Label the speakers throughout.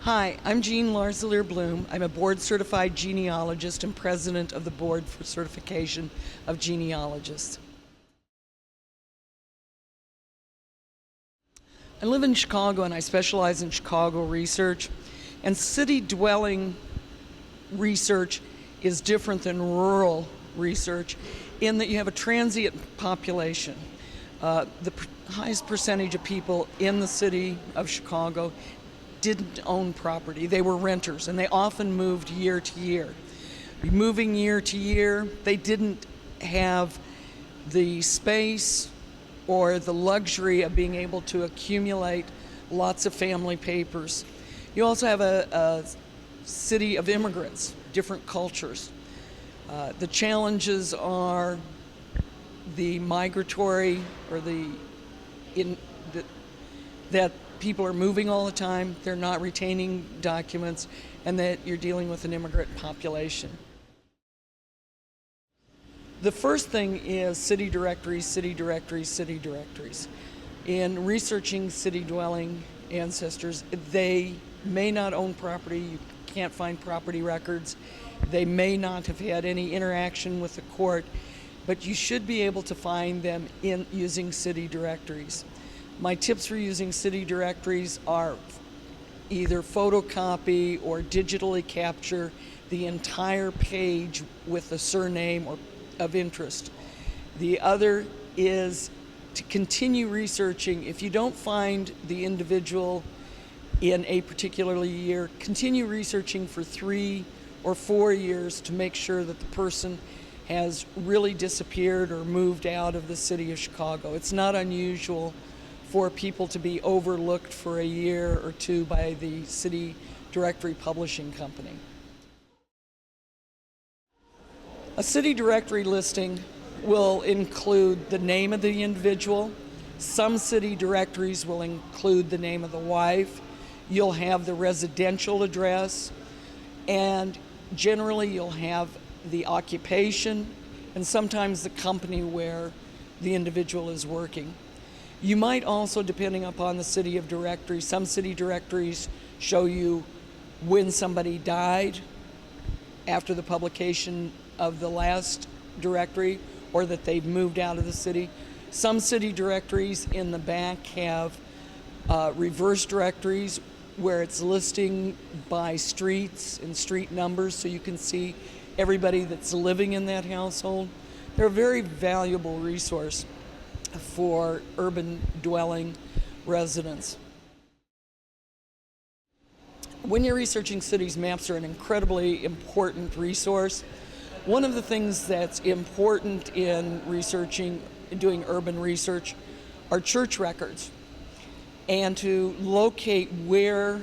Speaker 1: Hi, I'm Jeanne Larzalere Bloom. I'm a board-certified genealogist and president of the Board for Certification of Genealogists. I live in Chicago and I specialize in Chicago research. And city dwelling research is different than rural research in that you have a transient population. The highest percentage of people in the city of Chicago didn't own property. They were renters, and they often moved year to year. Moving year to year, they didn't have the space or the luxury of being able to accumulate lots of family papers. You also have a city of immigrants, different cultures. The challenges are the migratory or that people are moving all the time, they're not retaining documents, and that you're dealing with an immigrant population. The first thing is city directories, city directories, city directories. In researching city dwelling ancestors, they may not own property, you can't find property records, they may not have had any interaction with the court, but you should be able to find them using city directories. My tips for using city directories are either photocopy or digitally capture the entire page with the surname or of interest. The other is to continue researching. If you don't find the individual in a particular year, continue researching for 3 or 4 years to make sure that the person has really disappeared or moved out of the city of Chicago. It's not unusual for people to be overlooked for a year or two by the city directory publishing company. A city directory listing will include the name of the individual. Some city directories will include the name of the wife. You'll have the residential address, and generally you'll have the occupation and sometimes the company where the individual is working. You might also, depending upon the city of directory, some city directories show you when somebody died after the publication of the last directory or that they've moved out of the city. Some city directories in the back have reverse directories where it's listing by streets and street numbers so you can see everybody that's living in that household. They're a very valuable resource for urban dwelling residents. When you're researching cities, maps are an incredibly important resource. One of the things that's important in doing urban research are church records. And to locate where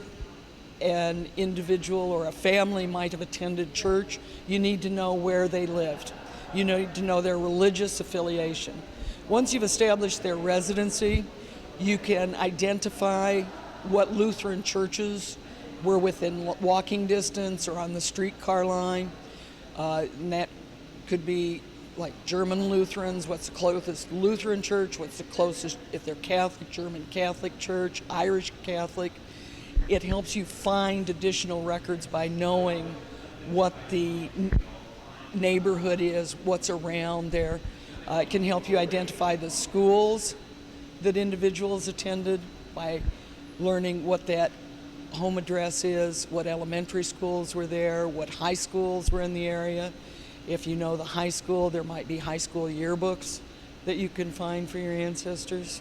Speaker 1: an individual or a family might have attended church, you need to know where they lived. You need to know their religious affiliation. Once you've established their residency, you can identify what Lutheran churches were within walking distance or on the streetcar line. And that could be like German Lutherans, what's the closest Lutheran church, what's the closest, if they're Catholic, German Catholic Church, Irish Catholic. It helps you find additional records by knowing what the neighborhood is, what's around there. It can help you identify the schools that individuals attended by learning what that home address is, what elementary schools were there, what high schools were in the area. If you know the high school, there might be high school yearbooks that you can find for your ancestors.